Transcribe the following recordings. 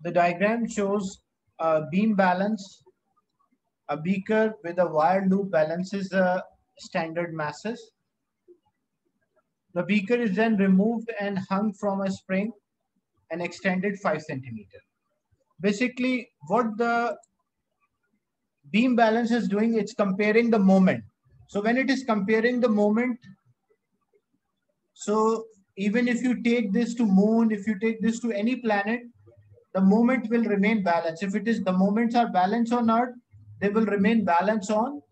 The diagram shows a beam balance. A beaker with a wire loop balances the standard masses. The beaker is then removed and hung from a spring and extended 5 centimeters. Basically, what the beam balance is doing, it's comparing the moment. So when it is comparing the moment, so even if you take this to moon, if you take this to any planet, the moment will remain balanced. If it is the moments are balanced on Earth, they will remain balanced on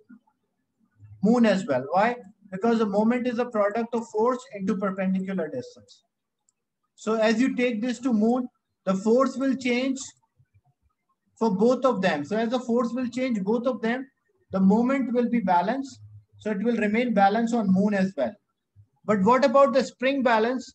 moon as well. Why? Because the moment is a product of force into perpendicular distance. So as you take this to moon, the force will change for both of them. So as the force will change both of them, the moment will be balanced. So it will remain balanced on moon as well. But what about the spring balance?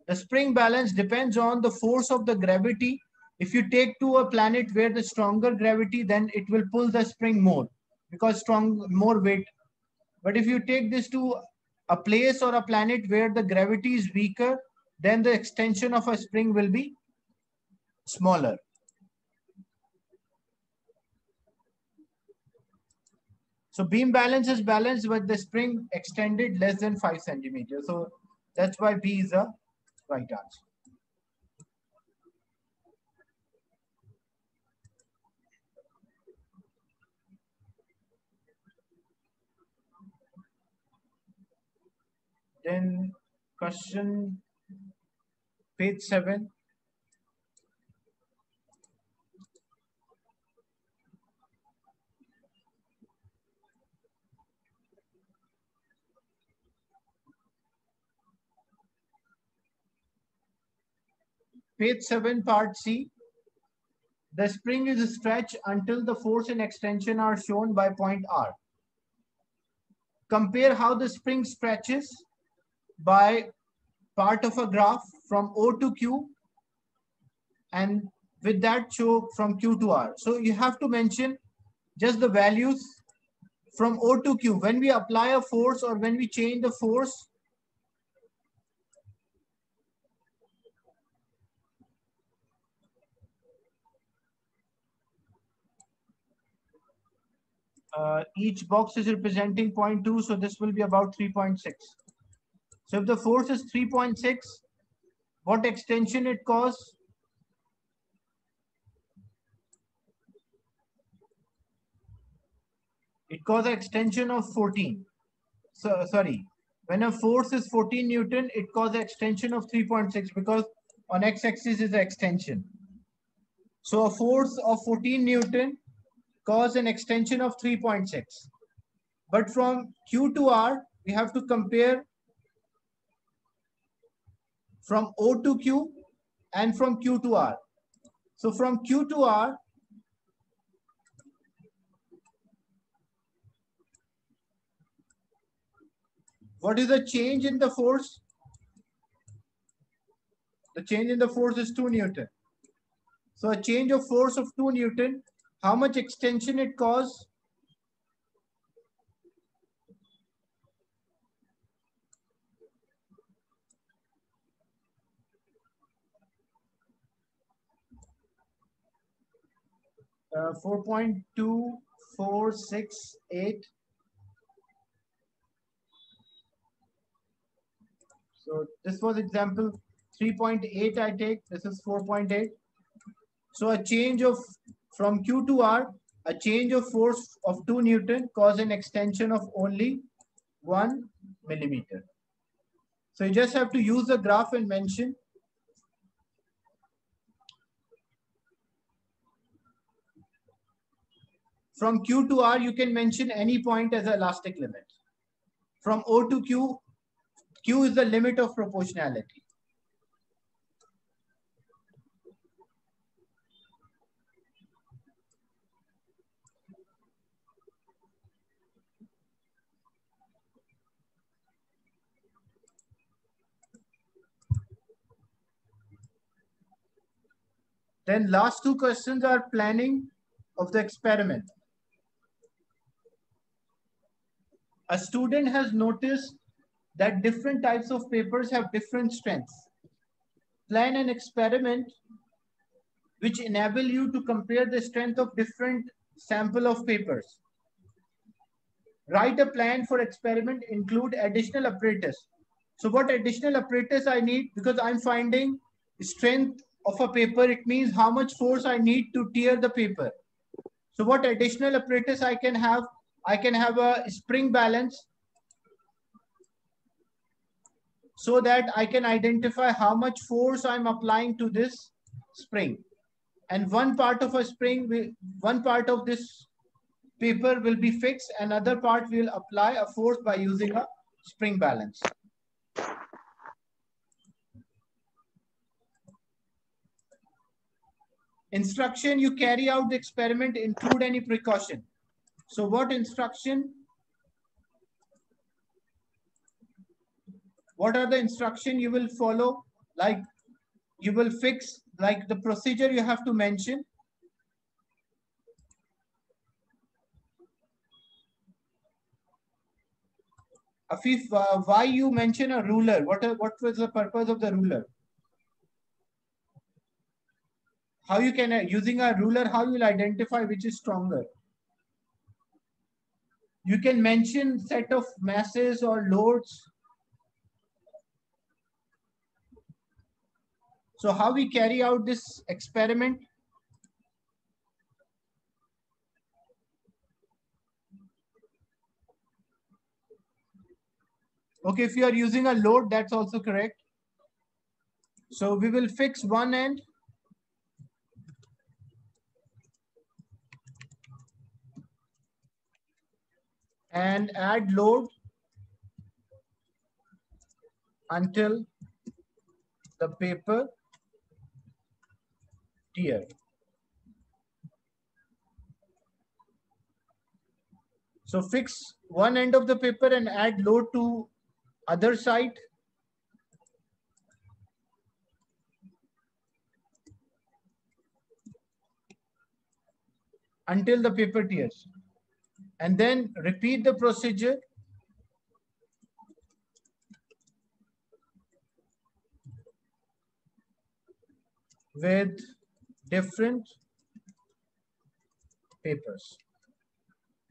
The spring balance depends on the force of the gravity. If you take to a planet where the stronger gravity, then it will pull the spring more because more weight. But if you take this to a place or a planet where the gravity is weaker, then the extension of a spring will be smaller. So beam balance is balanced with the spring extended less than 5 centimeters. So that's why B is a right answer. Then question page 7. Page 7, part C. The spring is stretched until the force and extension are shown by point R. Compare how the spring stretches by part of a graph from O to Q, and with that show from Q to R. So you have to mention just the values from O to Q. When we apply a force or when we change the force, each box is representing 0.2, so this will be about 3.6. So if the force is 3.6, what extension it causes? It causes an extension of 14. So sorry, when a force is 14 Newton, it causes an extension of 3.6 because on x-axis is the extension. So a force of 14 Newton cause an extension of 3.6. But from Q to R, we have to compare from O to Q and from Q to R. So from Q to R, what is the change in the force? The change in the force is 2 Newton. So a change of force of 2 Newton, how much extension it causes? Uh, 4.2468. So this was example 3.8 I take. This is 4.8. So a change of from Q to R, a change of force of 2 Newton cause an extension of only 1 millimeter. So you just have to use the graph and mention. From Q to R, you can mention any point as an elastic limit. From O to Q, Q is the limit of proportionality. Then last two questions are planning of the experiment. A student has noticed that different types of papers have different strengths. Plan an experiment which enable you to compare the strength of different sample of papers. Write a plan for experiment, include additional apparatus. So what additional apparatus I need? Because I'm finding strength of a paper, it means how much force I need to tear the paper. So what additional apparatus I can have? I can have a spring balance so that I can identify how much force I'm applying to this spring. And one part of a spring, one part of this paper will be fixed, another part will apply a force by using a spring balance. Instruction, you carry out the experiment, include any precaution. So what instruction? What are the instruction you will follow? Like you will fix, like the procedure you have to mention. Afif, why you mention a ruler? What was the purpose of the ruler? How you can, using a ruler, how you will identify which is stronger? You can mention set of masses or loads. So how we carry out this experiment? Okay, if you are using a load, that's also correct. So we will fix one end. And add load until the paper tear. So fix one end of the paper and add load to other side. Until the paper tears. And then repeat the procedure with different papers.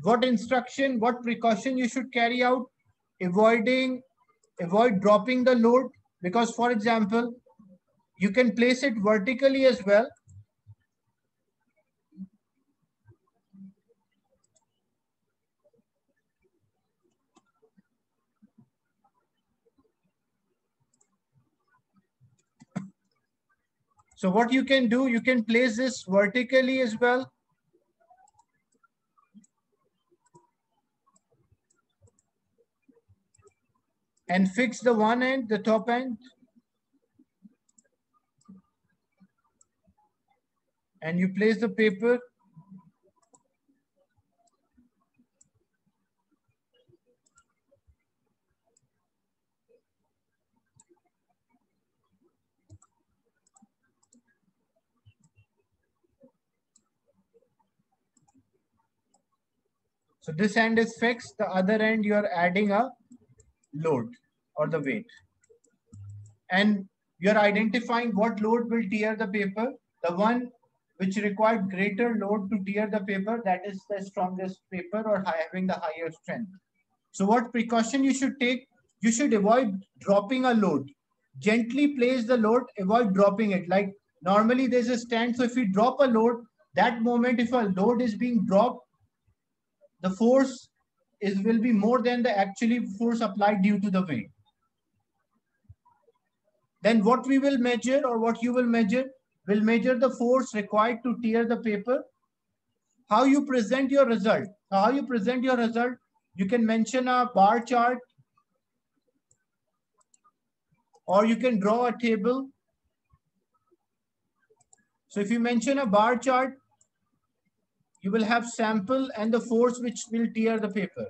What instruction, what precaution you should carry out? Avoid dropping the load, because for example, you can place it vertically as well. So what you can do, you can place this vertically as well. And fix the one end, the top end. And you place the paper. So this end is fixed, the other end you are adding a load or the weight. And you are identifying what load will tear the paper. The one which required greater load to tear the paper, that is the strongest paper or having the higher strength. So what precaution you should take? You should avoid dropping a load. Gently place the load, avoid dropping it. Like normally there's a stand, so if you drop a load, that moment if a load is being dropped, the force will be more than the actually force applied due to the weight. Then what we will measure, or what you will measure the force required to tear the paper. How you present your result? How you present your result? You can mention a bar chart, or you can draw a table. So if you mention a bar chart, you will have sample and the force which will tear the paper.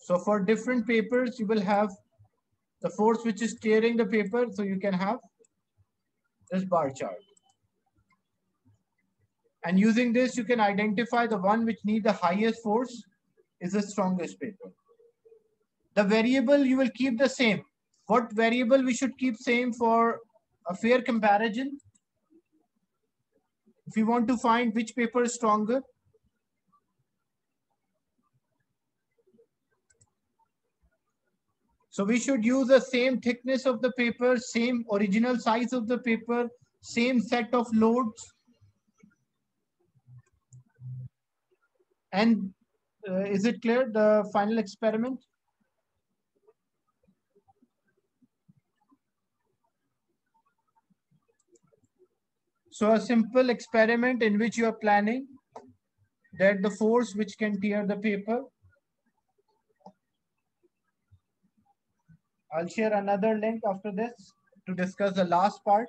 So for different papers, you will have the force which is tearing the paper. So you can have this bar chart. And using this, you can identify the one which need the highest force is the strongest paper. The variable you will keep the same. What variable we should keep same for a fair comparison? If you want to find which paper is stronger, so we should use the same thickness of the paper, same original size of the paper, same set of loads. And is it clear, the final experiment? So a simple experiment in which you are planning that the force which can tear the paper. I'll share another link after this to discuss the last part.